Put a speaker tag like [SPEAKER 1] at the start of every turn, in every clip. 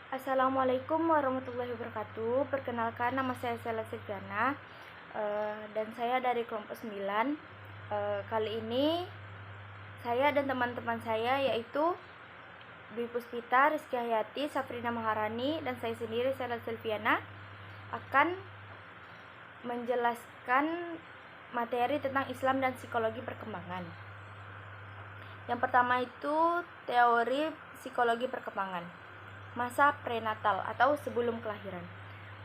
[SPEAKER 1] Assalamualaikum warahmatullahi wabarakatuh. Perkenalkan, nama saya Sela Segiana, dan saya dari kelompok 9. Kali ini saya dan teman-teman saya yaitu Dwi Puspita, Rizky Hayati, Safrina Maharani, dan saya sendiri Sela Silviana akan menjelaskan materi tentang Islam dan psikologi perkembangan. Yang pertama itu teori psikologi perkembangan. Masa prenatal atau sebelum kelahiran.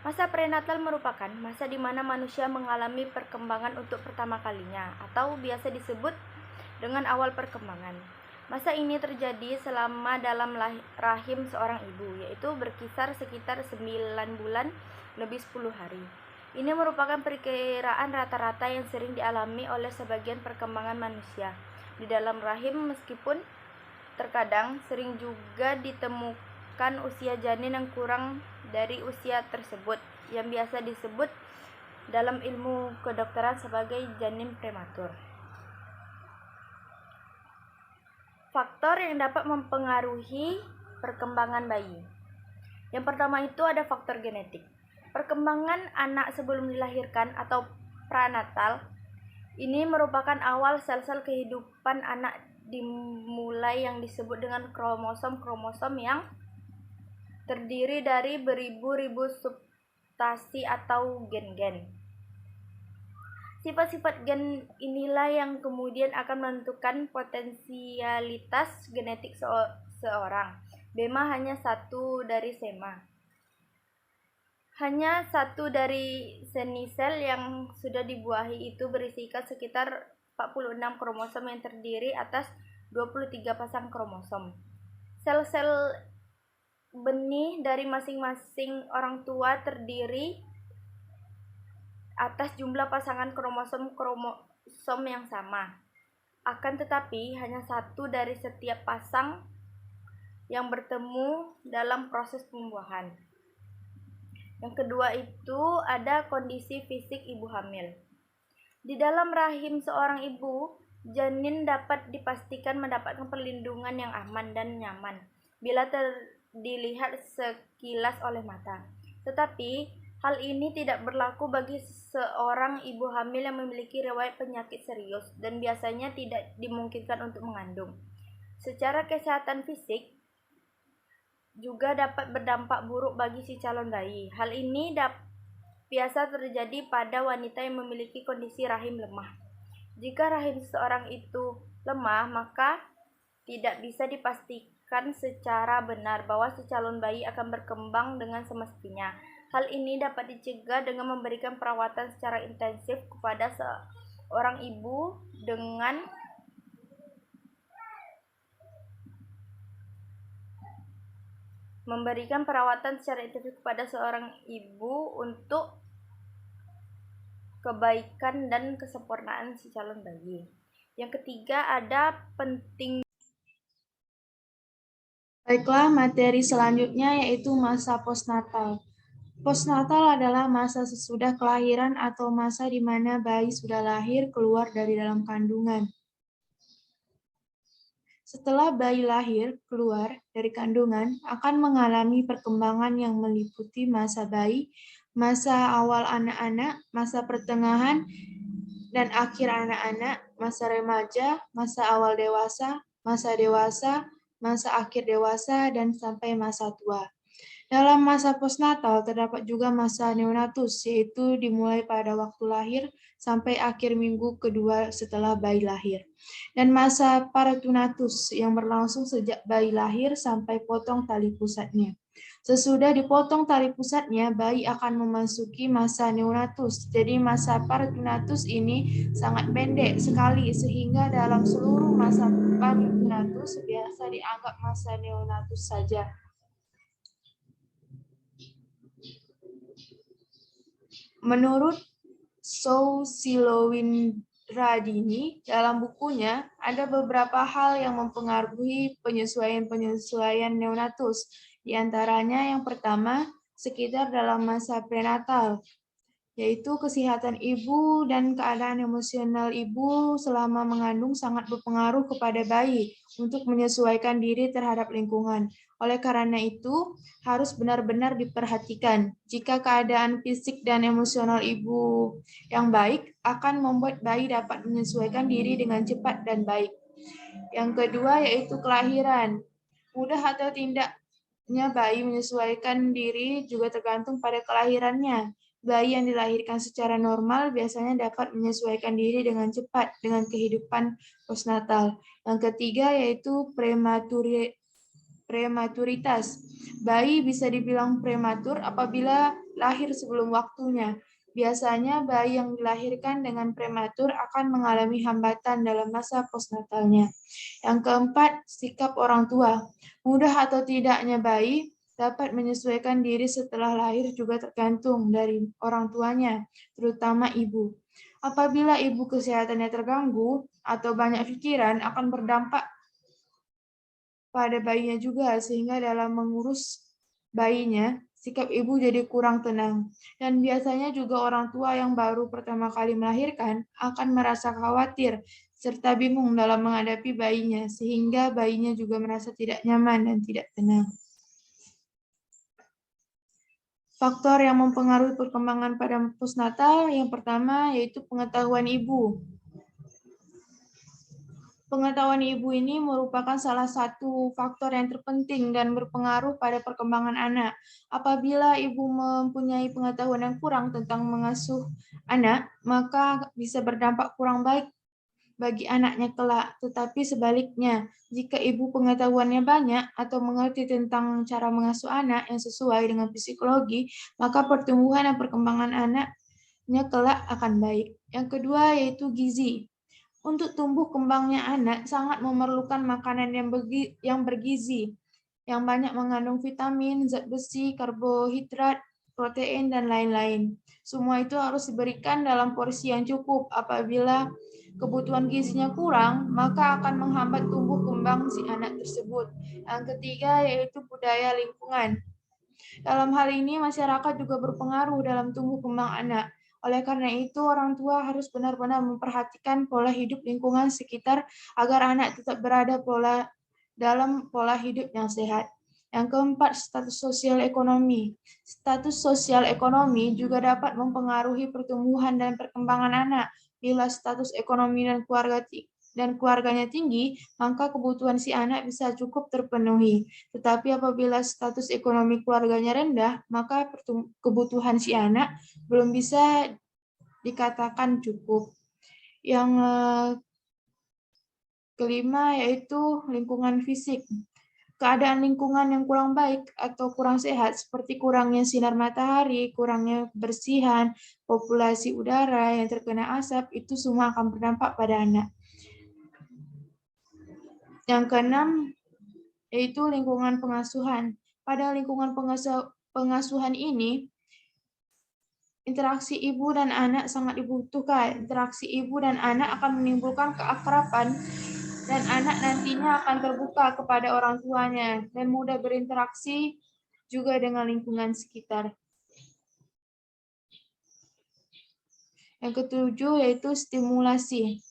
[SPEAKER 1] Masa prenatal merupakan masa di mana manusia mengalami perkembangan untuk pertama kalinya atau biasa disebut dengan awal perkembangan. Masa ini terjadi selama dalam rahim seorang ibu, yaitu berkisar sekitar 9 bulan lebih 10 hari. Ini merupakan perkiraan rata-rata yang sering dialami oleh sebagian perkembangan manusia di dalam rahim, meskipun terkadang sering juga ditemukan usia janin yang kurang dari usia tersebut, yang biasa disebut dalam ilmu kedokteran sebagai janin prematur. Faktor yang dapat mempengaruhi perkembangan bayi. Yang pertama itu ada faktor genetik. Perkembangan anak sebelum dilahirkan atau pranatal ini merupakan awal sel-sel kehidupan anak dimulai yang disebut dengan kromosom yang terdiri dari beribu-ribu substasi atau gen-gen. Sifat-sifat gen inilah yang kemudian akan menentukan potensialitas genetik seorang. Bema hanya satu dari sema. Hanya satu dari senisel yang sudah dibuahi itu berisikan sekitar 46 kromosom yang terdiri atas 23 pasang kromosom. Sel-sel benih dari masing-masing orang tua terdiri atas jumlah pasangan kromosom yang sama. Akan tetapi, hanya satu dari setiap pasang yang bertemu dalam proses pembuahan. Yang kedua itu ada kondisi fisik ibu hamil. Di dalam rahim seorang ibu, janin dapat dipastikan mendapatkan perlindungan yang aman dan nyaman bila dilihat sekilas oleh mata. Tetapi hal ini tidak berlaku bagi seorang ibu hamil yang memiliki riwayat penyakit serius dan biasanya tidak dimungkinkan untuk mengandung. Secara kesehatan fisik juga dapat berdampak buruk bagi si calon bayi. Hal ini biasa terjadi pada wanita yang memiliki kondisi rahim lemah. Jika rahim seseorang itu lemah, maka tidak bisa dipastikan secara benar bahwa si calon bayi akan berkembang dengan semestinya. Hal ini dapat dicegah dengan memberikan perawatan secara intensif kepada seorang ibu dengan untuk kebaikan dan kesempurnaan si calon bayi. Yang ketiga ada penting.
[SPEAKER 2] Baiklah, materi selanjutnya yaitu masa postnatal. Postnatal adalah masa sesudah kelahiran atau masa di mana bayi sudah lahir keluar dari dalam kandungan. Setelah bayi lahir keluar dari kandungan, akan mengalami perkembangan yang meliputi masa bayi, masa awal anak-anak, masa pertengahan, dan akhir anak-anak, masa remaja, masa awal dewasa, masa akhir dewasa, dan sampai masa tua. Dalam masa postnatal terdapat juga masa neonatus, yaitu dimulai pada waktu lahir sampai akhir minggu kedua setelah bayi lahir. Dan masa paritunatus yang berlangsung sejak bayi lahir sampai potong tali pusatnya. Sesudah dipotong tali pusatnya, bayi akan memasuki masa neonatus. Jadi masa paritunatus ini sangat pendek sekali, sehingga dalam seluruh masa paritunatus biasa dianggap masa neonatus saja. Menurut Sousilowindradini, dalam bukunya ada beberapa hal yang mempengaruhi penyesuaian neonatus. Di antaranya yang pertama, sekitar dalam masa prenatal. yaitu kesehatan ibu dan keadaan emosional ibu selama mengandung sangat berpengaruh kepada bayi untuk menyesuaikan diri terhadap lingkungan. Oleh karena itu, harus benar-benar diperhatikan. Jika keadaan fisik dan emosional ibu yang baik akan membuat bayi dapat menyesuaikan diri dengan cepat dan baik. Yang kedua yaitu kelahiran. Mudah atau tidaknya bayi menyesuaikan diri juga tergantung pada kelahirannya. Bayi yang dilahirkan secara normal biasanya dapat menyesuaikan diri dengan cepat dengan kehidupan postnatal. Yang ketiga yaitu prematuritas. Bayi bisa dibilang prematur apabila lahir sebelum waktunya. Biasanya bayi yang dilahirkan dengan prematur akan mengalami hambatan dalam masa postnatalnya. Yang keempat, sikap orang tua. Mudah atau tidaknya bayi dapat menyesuaikan diri setelah lahir juga tergantung dari orang tuanya, terutama ibu. Apabila ibu kesehatannya terganggu atau banyak pikiran akan berdampak pada bayinya juga, sehingga dalam mengurus bayinya, sikap ibu jadi kurang tenang. Dan biasanya juga orang tua yang baru pertama kali melahirkan akan merasa khawatir serta bingung dalam menghadapi bayinya, sehingga bayinya juga merasa tidak nyaman dan tidak tenang. Faktor yang mempengaruhi perkembangan pada postnatal yang pertama yaitu pengetahuan ibu. Pengetahuan ibu ini merupakan salah satu faktor yang terpenting dan berpengaruh pada perkembangan anak. Apabila ibu mempunyai pengetahuan yang kurang tentang mengasuh anak, maka bisa berdampak kurang baik bagi anaknya kelak. Tetapi sebaliknya, jika ibu pengetahuannya banyak atau mengerti tentang cara mengasuh anak yang sesuai dengan psikologi, maka pertumbuhan dan perkembangan anaknya kelak akan baik. Yang kedua yaitu gizi. Untuk tumbuh kembangnya anak sangat memerlukan makanan yang bergizi, yang banyak mengandung vitamin, zat besi, karbohidrat, protein, dan lain-lain. Semua itu harus diberikan dalam porsi yang cukup. Apabila kebutuhan gizinya kurang, maka akan menghambat tumbuh kembang si anak tersebut. Yang ketiga yaitu budaya lingkungan. Dalam hal ini, masyarakat juga berpengaruh dalam tumbuh kembang anak. Oleh karena itu, orang tua harus benar-benar memperhatikan pola hidup lingkungan sekitar agar anak tetap berada dalam pola hidup yang sehat. Yang keempat, status sosial ekonomi. Status sosial ekonomi juga dapat mempengaruhi pertumbuhan dan perkembangan anak. Bila status ekonomi dan keluarganya tinggi, maka kebutuhan si anak bisa cukup terpenuhi. Tetapi apabila status ekonomi keluarganya rendah, maka kebutuhan si anak belum bisa dikatakan cukup. Yang kelima yaitu lingkungan fisik. Keadaan lingkungan yang kurang baik atau kurang sehat seperti kurangnya sinar matahari, kurangnya kebersihan, populasi udara yang terkena asap, itu semua akan berdampak pada anak. Yang keenam yaitu lingkungan pengasuhan. Pada lingkungan pengasuhan ini, interaksi ibu dan anak sangat dibutuhkan. Interaksi ibu dan anak akan menimbulkan keakraban dan anak nantinya akan terbuka kepada orang tuanya dan mudah berinteraksi juga dengan lingkungan sekitar. Yang ketujuh yaitu stimulasi.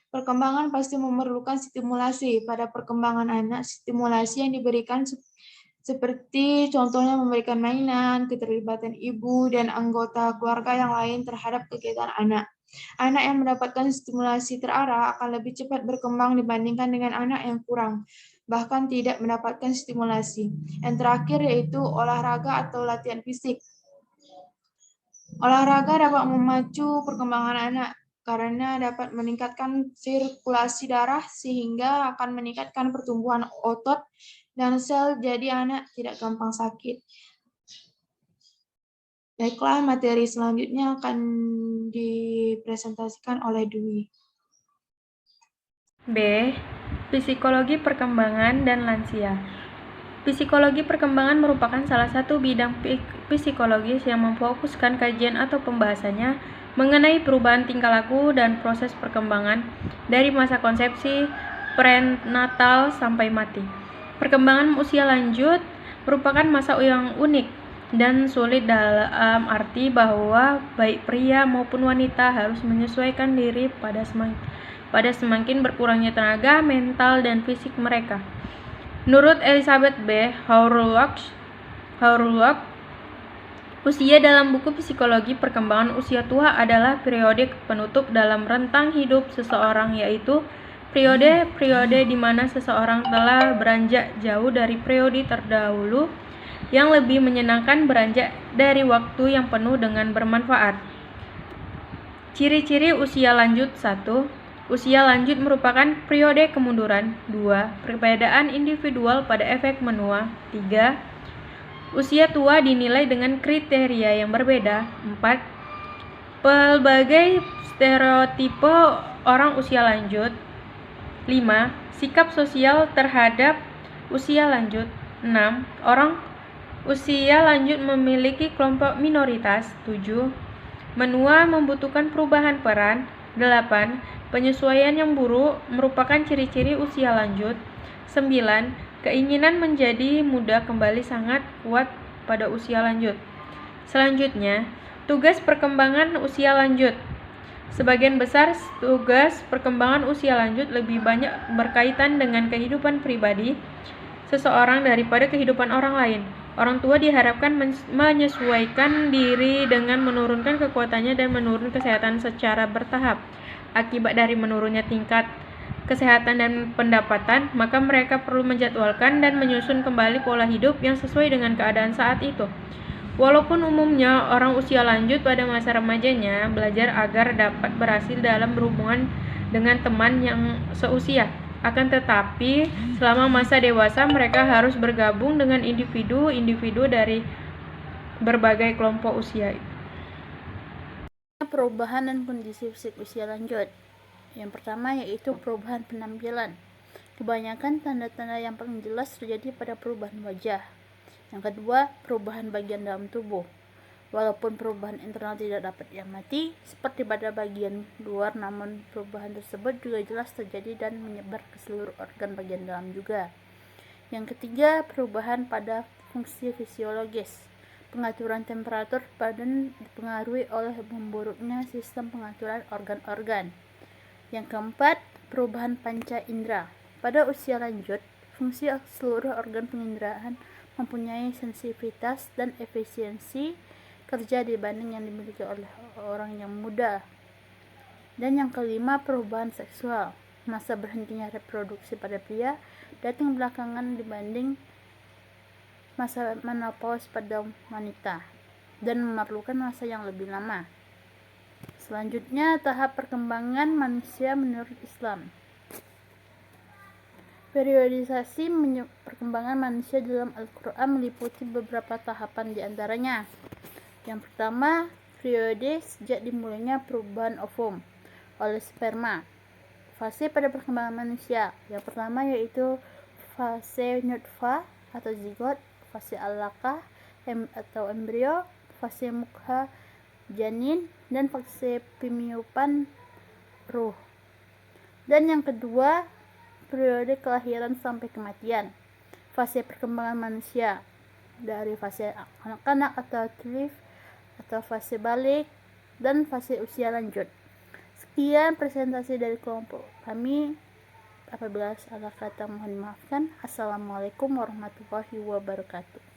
[SPEAKER 2] Perkembangan pasti memerlukan stimulasi. Pada perkembangan anak, stimulasi yang diberikan seperti contohnya memberikan mainan, keterlibatan ibu dan anggota keluarga yang lain terhadap kegiatan anak. Anak yang mendapatkan stimulasi terarah akan lebih cepat berkembang dibandingkan dengan anak yang kurang, bahkan tidak mendapatkan stimulasi. Yang terakhir yaitu olahraga atau latihan fisik. Olahraga dapat memacu perkembangan anak karena dapat meningkatkan sirkulasi darah sehingga akan meningkatkan pertumbuhan otot dan sel, jadi anak tidak gampang sakit. Baiklah, materi selanjutnya akan dipresentasikan oleh Dwi.
[SPEAKER 1] B. Psikologi perkembangan dan lansia. Psikologi perkembangan merupakan salah satu bidang psikologis yang memfokuskan kajian atau pembahasannya mengenai perubahan tingkah laku dan proses perkembangan dari masa konsepsi, prenatal sampai mati. Perkembangan usia lanjut merupakan masa yang unik
[SPEAKER 3] dan sulit dalam arti bahwa baik pria maupun wanita harus menyesuaikan diri pada semakin berkurangnya tenaga mental dan fisik mereka. Menurut Elizabeth B. Hurlock, usia dalam buku Psikologi Perkembangan Usia Tua adalah periode penutup dalam rentang hidup seseorang, yaitu periode di mana seseorang telah beranjak jauh dari periode terdahulu yang lebih menyenangkan, beranjak dari waktu yang penuh dengan bermanfaat. Ciri-ciri usia lanjut. 1. Usia lanjut merupakan periode kemunduran. 2. Perbedaan individual pada efek menua. 3. Usia tua dinilai dengan kriteria yang berbeda. 4. Pelbagai stereotipe orang usia lanjut. 5. Sikap sosial terhadap usia lanjut. 6. Orang usia lanjut memiliki kelompok minoritas. 7. Menua membutuhkan perubahan peran. 8. Penyesuaian yang buruk merupakan ciri-ciri usia lanjut. 9. Keinginan menjadi muda kembali sangat kuat pada usia lanjut. Selanjutnya, tugas perkembangan usia lanjut. Sebagian besar tugas perkembangan usia lanjut lebih banyak berkaitan dengan kehidupan pribadi seseorang daripada kehidupan orang lain. Orang tua diharapkan menyesuaikan diri dengan menurunkan kekuatannya dan menurunkan kesehatan secara bertahap. Akibat dari menurunnya tingkat kesehatan dan pendapatan, maka mereka perlu menjadwalkan dan menyusun kembali pola hidup yang sesuai dengan keadaan saat itu. Walaupun umumnya orang usia lanjut pada masa remajanya belajar agar dapat berhasil dalam berhubungan dengan teman yang seusia, akan tetapi selama masa dewasa mereka harus bergabung dengan individu-individu dari berbagai kelompok usia.
[SPEAKER 4] Perubahan dan kondisi fisik usia lanjut. Yang pertama yaitu perubahan penampilan. Kebanyakan tanda-tanda yang paling jelas terjadi pada perubahan wajah. Yang kedua, perubahan bagian dalam tubuh. Walaupun perubahan internal tidak dapat diamati seperti pada bagian luar, namun perubahan tersebut juga jelas terjadi dan menyebar ke seluruh organ bagian dalam juga. Yang ketiga, perubahan pada fungsi fisiologis. Pengaturan temperatur badan dipengaruhi oleh memburuknya sistem pengaturan organ-organ. Yang keempat, perubahan panca indera. Pada usia lanjut, fungsi seluruh organ penginderaan mempunyai sensitivitas dan efisiensi kerja dibanding yang dimiliki oleh orang yang muda. Dan yang kelima, perubahan seksual. Masa berhentinya reproduksi pada pria datang belakangan dibanding masa menopause pada wanita dan memerlukan masa yang lebih lama. Selanjutnya, tahap perkembangan manusia menurut Islam. Periodisasi perkembangan manusia dalam Al-Quran meliputi beberapa tahapan diantaranya. Yang pertama, periode sejak dimulainya perubahan ovum oleh sperma. Fase pada perkembangan manusia. Yang pertama yaitu fase nutfah atau zigot, fase alaqah atau embrio, fase mukha janin, dan fase pemiyupan ruh. Dan yang kedua, periode kelahiran sampai kematian. Fase perkembangan manusia dari fase anak-anak atau tifl atau fase balik dan fase usia lanjut. Sekian presentasi dari kelompok kami. Apabila salah kata mohon dimaafkan. Assalamualaikum warahmatullahi wabarakatuh.